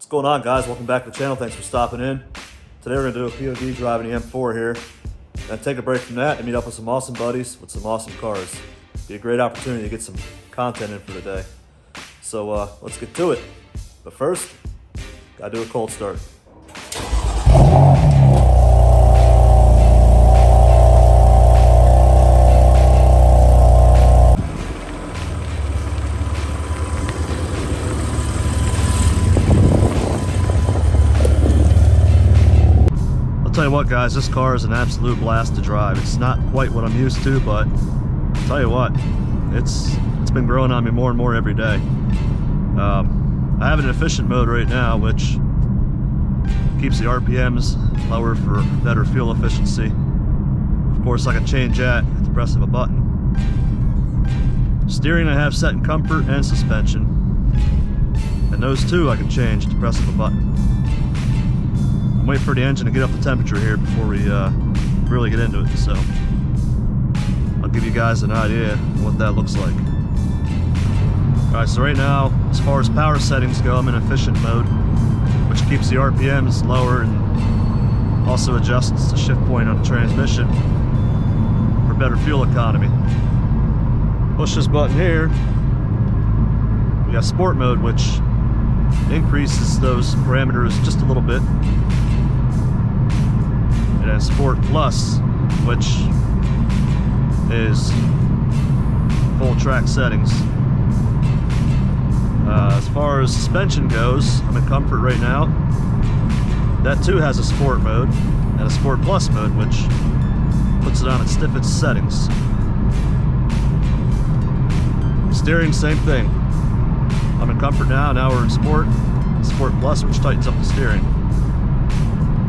What's going on, guys? Welcome back to the channel. Thanks for stopping in. Today we're going to do a POV driving the M4 here. Then take a break from that and meet up with some awesome buddies with some awesome cars. Be a great opportunity to get some content in for the day. So let's get to it. But first, gotta do a cold start. Tell you what, guys, this car is an absolute blast to drive. It's not quite what I'm used to, but I'll tell you what, it's been growing on me more and more every day. I have an efficient mode right now, which keeps the RPMs lower for better fuel efficiency. Of course, I can change that at the press of a button. Steering I have set in comfort and suspension, and those two I can change at the press of a button. I'm waiting for the engine to get up the temperature here before we really get into it, so I'll give you guys an idea of what that looks like. Alright, so right now, as far as power settings go, I'm in efficient mode, which keeps the RPMs lower and also adjusts the shift point on the transmission for better fuel economy. Push this button here, we got sport mode, which increases those parameters just a little bit. And then Sport Plus, which is full track settings. As far as suspension goes, I'm in comfort right now. That too has a sport mode and a Sport Plus mode, which puts it on its stiffest settings. Steering, same thing. I'm in comfort now. Now we're in Sport Plus, which tightens up the steering.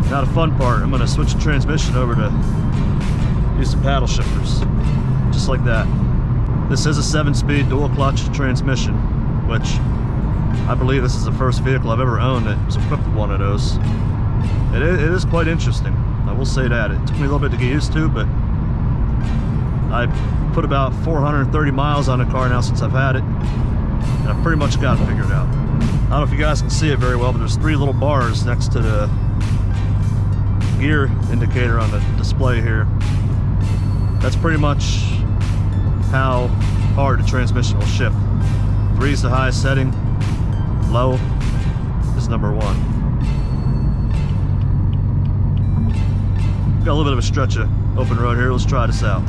Now the fun part, I'm going to switch the transmission over to use the paddle shifters, just like that. This is a 7-speed dual clutch transmission, which I believe this is the first vehicle I've ever owned that was equipped with one of those. It is quite interesting, I will say that. It took me a little bit to get used to, but I put about 430 miles on the car now since I've had it, and I've pretty much got it figured out. I don't know if you guys can see it very well, but there's 3 little bars next to the gear indicator on the display here. That's pretty much how hard the transmission will shift. 3 is the highest setting, low is number 1. Got a little bit of a stretch of open road here, let's try this out.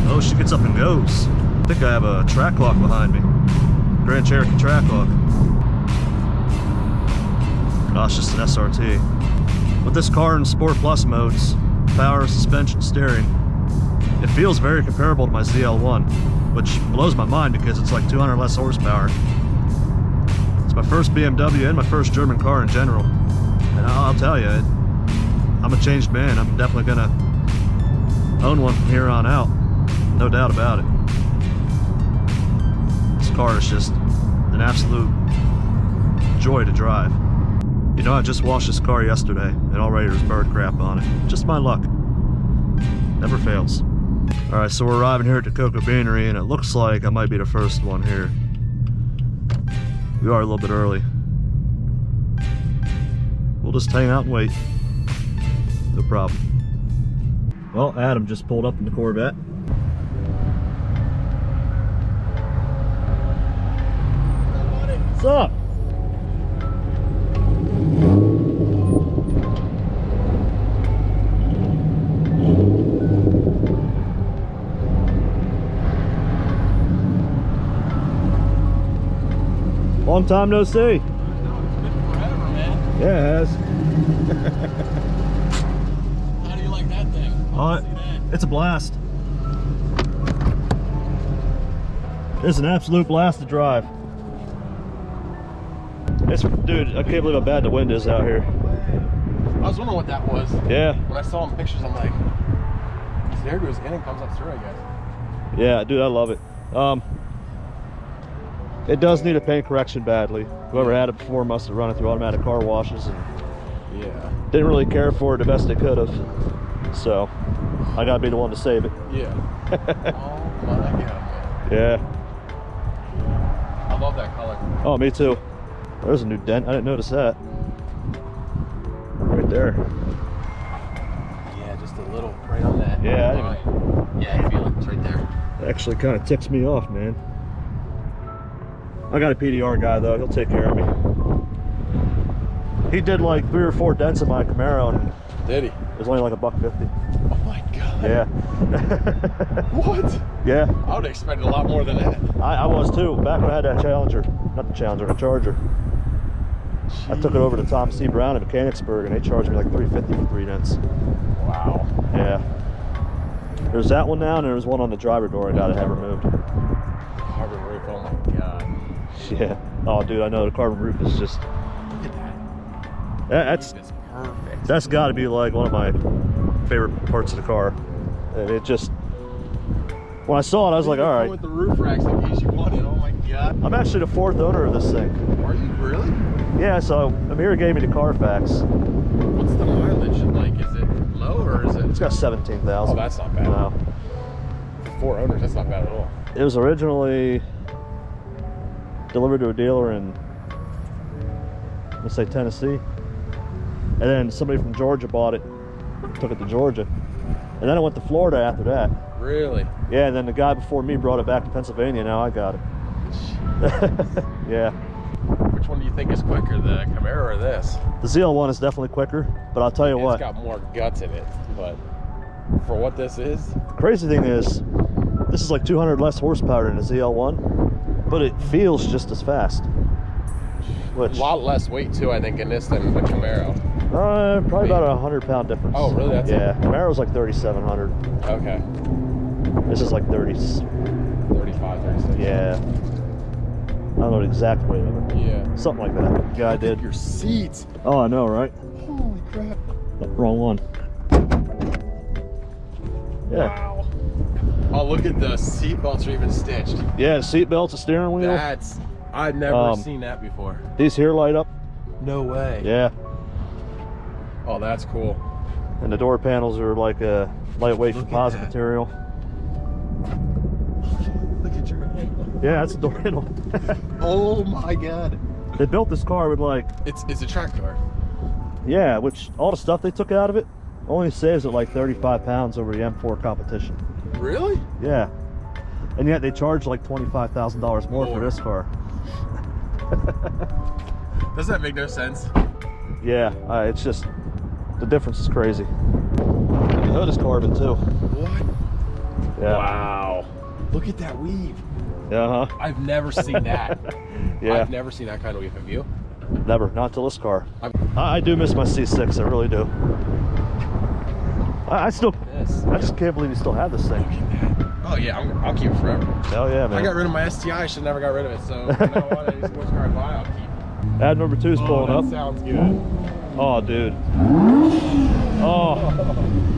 Oh, she gets up and goes. I think I have a track hawk behind me. Grand Cherokee track hawk. Oh, it's just an SRT. With this car in Sport Plus modes, power, suspension, steering, it feels very comparable to my ZL1, which blows my mind because it's like 200 less horsepower. It's my first BMW and my first German car in general. And I'll tell you, I'm a changed man. I'm definitely gonna own one from here on out. No doubt about it. This car is just an absolute joy to drive. You know, I just washed this car yesterday and already there's bird crap on it. Just my luck. Never fails. Alright, so we're arriving here at the Cocoa Beanery and it looks like I might be the first one here. We are a little bit early. We'll just hang out and wait. No problem. Well, Adam just pulled up in the Corvette. What's up? Long time no see. I know, it's been forever, man. Yeah, it has. How do you like that thing? Oh, it's a blast. It's an absolute blast to drive. Dude, I can't believe how bad the wind is out here. I was wondering what that was. Yeah. When I saw him in pictures, I'm like, his air goes in and comes up through, I guess. Yeah, dude, I love it. It does need a paint correction badly. Whoever had it before must have run it through automatic car washes and Yeah. didn't really care for it the best they could have. So I gotta be the one to save it. Yeah. Oh my god, man. Yeah. I love that color. Oh, me too. There's a new dent. I didn't notice that. Right there. Yeah, just a little right on that. Yeah, line. Yeah, I feel it. It's right there. It actually kind of ticks me off, man. I got a PDR guy though. He'll take care of me. He did like 3 or 4 dents in my Camaro, and did he? it was only like $1.50. Oh my god. Yeah. What? Yeah. I would have expected a lot more than that. I was too. Back when I had that Challenger, not the Challenger, the Charger. Jeez. I took it over to Tom C. Brown in Mechanicsburg, and they charged me like $3.50 for 3 dents. Wow. Yeah. There's that one now, and there's one on the driver door I gotta have removed. Carbon roof. Oh my god. Yeah. Oh, dude, I know the carbon roof is just. Look at that. That's perfect. That's got to be like one of my favorite parts of the car. And it just, when I saw it, I was like, all right. With the roof racks in case you want it. Oh my god. I'm actually the 4th owner of this thing. Are you really? Yeah. So Amir gave me the Carfax. What's the mileage like? Is it low or is it? It's got 17,000. Oh, that's not bad. No. For 4 owners, that's not bad at all. It was originally delivered to a dealer in, let's say, Tennessee, and then somebody from Georgia bought it, took it to Georgia, and then it went to Florida after that. Really? Yeah, and then the guy before me brought it back to Pennsylvania. Now I got it. Yeah. Which one do you think is quicker, the Camaro or this? The ZL1 is definitely quicker, but I'll tell you what. It's got more guts in it, but for what this is. The crazy thing is, this is like 200 less horsepower than the ZL1, but it feels just as fast. Which, a lot less weight too, I think, in this than the Camaro. Probably about a 100-pound difference. Oh, really? That's yeah. Camaro's like 3,700. Okay. This is like 30. 35, 36. Yeah. I don't know the exact weight of it. Yeah. Something like that. Guy did. Your seats. Oh, I know, right? Holy crap. Oh, wrong one. Yeah. Wow. Oh, look at the seat belts are even stitched. Yeah, the seat belts, the steering wheel. I've never seen that before. These here light up. No way. Yeah. Oh, that's cool. And the door panels are like a lightweight composite material. Look at your handle. Yeah, that's a door handle. Oh my god. They built this car with like... It's a track car. Yeah, which all the stuff they took out of it only saves it like 35 pounds over the M4 competition. Really? Yeah. And yet they charge like $25,000 more for this car. Does that make no sense? Yeah, it's just, the difference is crazy. And the hood is carbon too. What? Yeah. Wow. Look at that weave. Uh-huh. I've never seen that. Yeah. I've never seen that kind of weave. Have you? Never, not till this car. I do miss my C6, I really do. I just can't believe you still have this thing. Oh yeah, I'll keep it forever. Hell yeah, man. I got rid of my STI, I should never got rid of it, so you know what, any sports car I buy, I'll keep. Ad number 2 is pulling up. Sounds good. Oh, dude. Oh,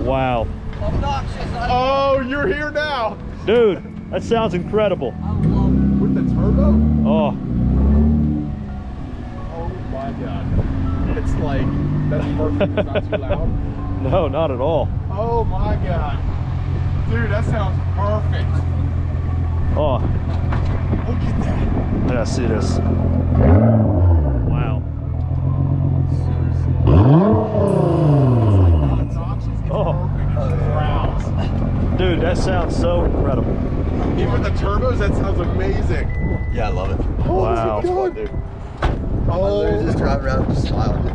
wow. Oh, you're here now. Dude, that sounds incredible. With the turbo? Oh. Oh my god. It's like, that's perfect, it's not too loud. No, not at all. Oh my god. Dude, that sounds perfect. Oh. Look at that. I gotta see this. Wow. Oh. Dude, that sounds so incredible. Even with the turbos, that sounds amazing. Yeah, I love it. Wow. Oh, dude. Oh, I just drive around and just smiling.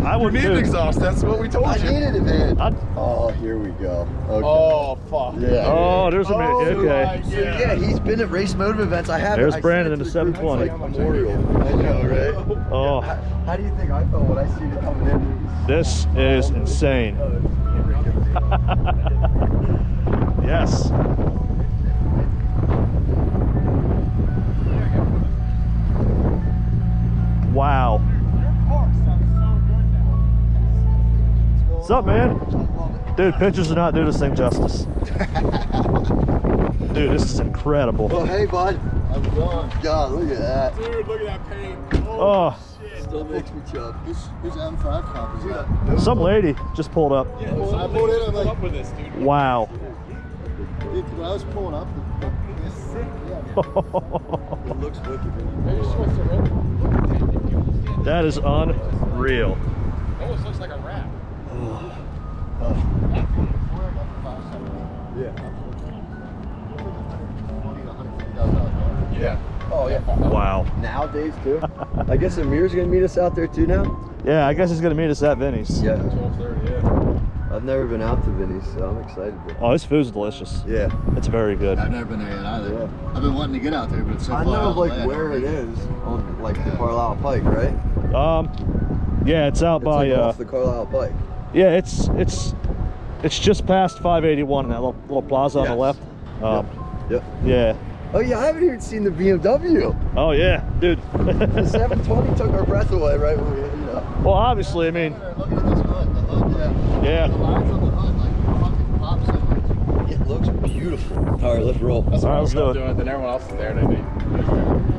I would need an exhaust. That's what we told you. I needed it, man. I'd... Oh, here we go. Okay. Oh, fuck. Yeah. Oh, there's a minute. Okay. So, yeah, he's been at race motive events. I have. There's Brandon in the 720. Like memorial. I know, right? Oh. How do you think I felt when I seen it coming in? This is insane. Yes. Wow. What's up, man? Dude, pictures do not do this thing justice. Dude, this is incredible. Oh, hey, bud. How's it going? God, look at that. Dude, look at that paint. Oh, shit. Still makes me chub. Who's M5 cop is that? Some lady just pulled up. Yeah, I pulled in, I'm like, up with this, dude. Wow. dude, when I was pulling up, It looks wicked. That is unreal. Almost looks like a rat. Yeah. Oh yeah. Wow. Nowadays too. I guess Amir's gonna meet us out there too now. Yeah, I guess he's gonna meet us at Vinny's. Yeah. 12:30, yeah. I've never been out to Vinny's, so I'm excited. Oh, his food's delicious. Yeah. It's very good. I've never been there yet either. Yeah. I've been wanting to get out there, but it's so I far know out like away, I where it never is on like the Carlisle Pike, right? Yeah, it's out It's by like off the Carlisle Pike. yeah, it's just past 581, that little plaza on the Yes. left. Yep. Yeah. Oh yeah, I haven't even seen the BMW. Oh yeah, dude. The 720 took our breath away right when we hit it up. Well, obviously, I mean, Look at this hood, the hood, yeah. The lines on the hood, like fucking pop symbols. It looks beautiful. All right, let's roll. That's All what right, I was let's do doing. Then everyone else is there, and I mean,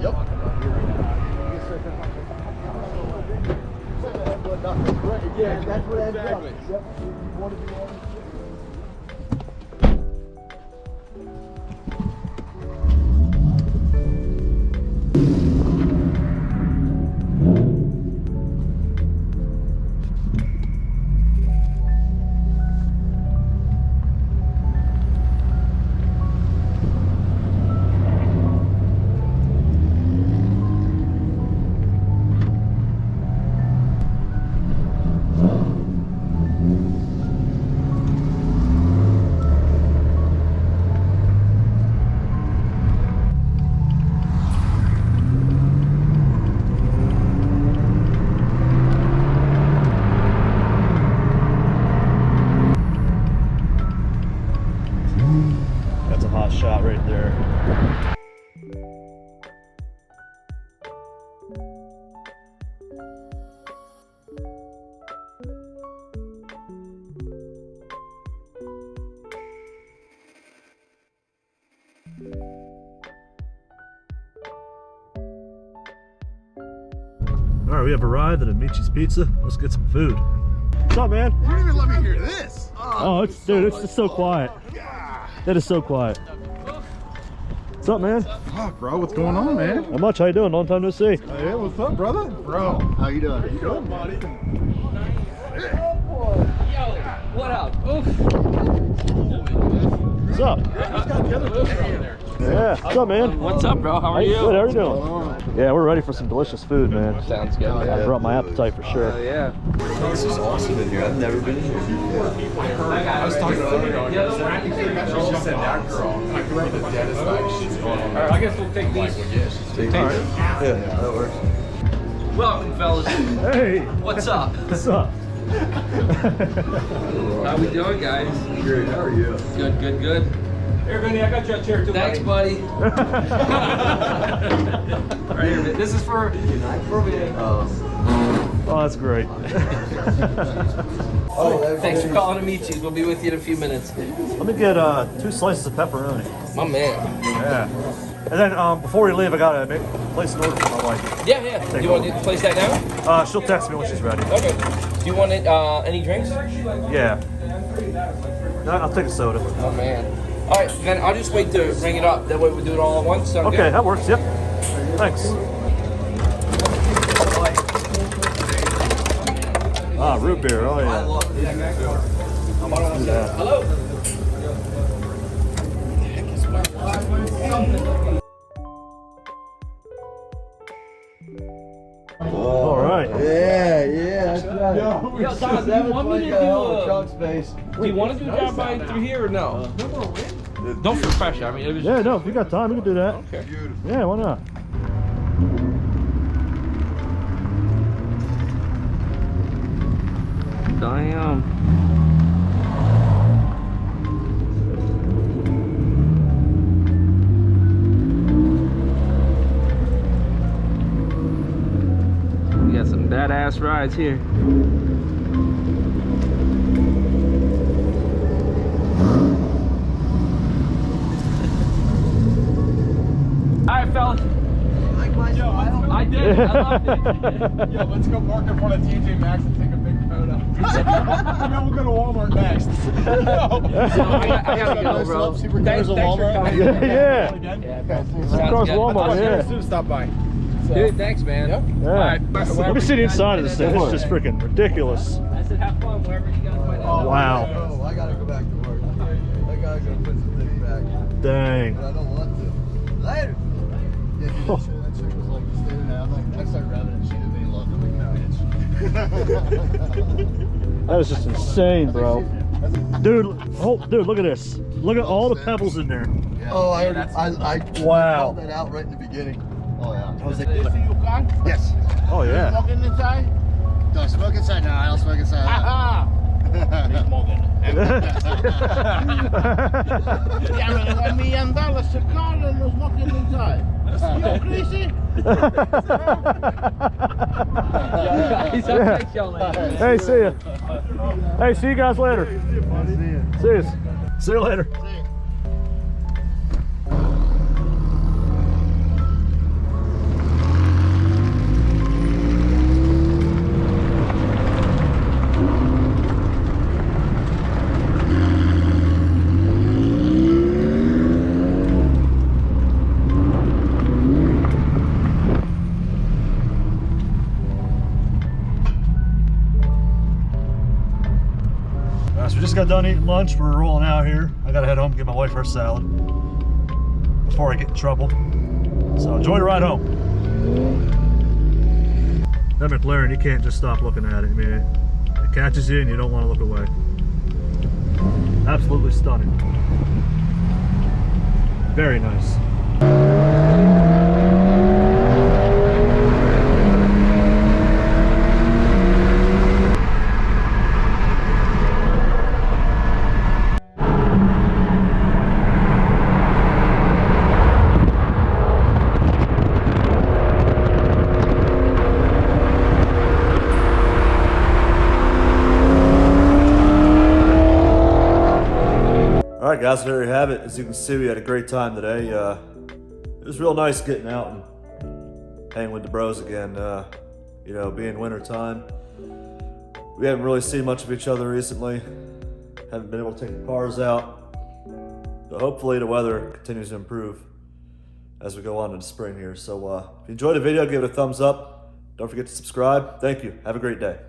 Yep. Yeah, that's what ends up. Exactly. Yep. You want to be on. That's a hot shot right there. All right, we have arrived at Amici's Pizza. Let's get some food. What's up, man? You didn't even let me hear this. Oh, it's dude, it's just so quiet. It is so quiet. What's up, man? Fuck, bro, what's going on, man? Not much. How you doing? Long time no see. Hey, what's up, brother? Bro, how you doing? Good, buddy. What up? What's up? Yeah. What's up, man? What's up, bro? How are you? Good. How are you doing? Yeah, we're ready for some delicious food, man. Sounds good. I brought my appetite for sure. Yeah. This is awesome in here. I've never been in here. I was talking to her. She just said that girl. I can remember the deadest night she's going on. All right, I guess we'll take these. Yeah, she's taking Yeah, that works. Welcome, fellas. Hey, What's up? what's up? How we doing, guys? Great. How are you? Good, good, good. Here, Vinny, I got you a chair too. Thanks, buddy. Right here, man. This is for me. Oh, that's great. Thanks for calling to meet you. We'll be with you in a few minutes. Let me get 2 slices of pepperoni. My man. Yeah. And then before we leave, I gotta place an order for my wife. Yeah, yeah. Do you want to place that now? She'll text me when she's ready. Okay. Do you want it, any drinks? Yeah. No, I'll take a soda. Oh, man. All right, then I'll just wait to ring it up. That way we do it all at once. Sound Okay, good? that works. Yep. Thanks. Ah, root beer. Oh yeah. Hello. All right. Yeah, yeah, that's right. Yo, Don, do you want me to do trunk space. Do you want to do a drive by through here or no? Don't feel pressure. I mean, it was Yeah, no, if you got time, we can do that. okay. Yeah, why not? Damn. We got some badass rides here. All right, fellas. Like my smile? I did. loved it. Yo, let's go park in front of TJ Maxx and take a big photo. And then we'll go to Walmart next. I gotta go, bro. Super Thanks cars for of Walmart. coming. Yeah. Yeah, Across Walmart, yeah. Soon stop by. Dude, thanks, man. Yep. Yeah. Let me see the inside of this thing. It's just freaking ridiculous. I said, have fun wherever you guys might Oh, end. Wow. Oh, I gotta go back to work. I gotta go put some things back. Dang. But I don't want to. Later. Yeah, dude, that chick was like standing there. I'm like, I started revving and she didn't even look. I'm like, no, That is just insane, bro. Dude, dude, look at this. Look at all the pebbles in there. yeah. Oh, I Wow. called that out right in the beginning. Oh, yeah. I was like, This is your car? yes. Oh, yeah. Smoking inside? Do I smoke inside? No, I don't smoke inside. Haha! He's smoking. Yeah, $1 million a car and no smoking inside. You crazy? He's thanks y'all later, man. Hey, see ya. Hey, see you guys later. See you. See you later. So we just got done eating lunch. We're rolling out here. I gotta head home and get my wife her salad before I get in trouble. So enjoy the ride home. That McLaren, you can't just stop looking at it. I mean, it catches you and you don't want to look away. Absolutely stunning. Very nice. All right, guys, there you have it. As you can see, we had a great time today. It was real nice getting out and hanging with the bros again. You know, being winter time, we haven't really seen much of each other recently. Haven't been able to take the cars out, but hopefully the weather continues to improve as we go on into spring here. So if you enjoyed the video, give it a thumbs up. Don't forget to subscribe. Thank you. Have a great day.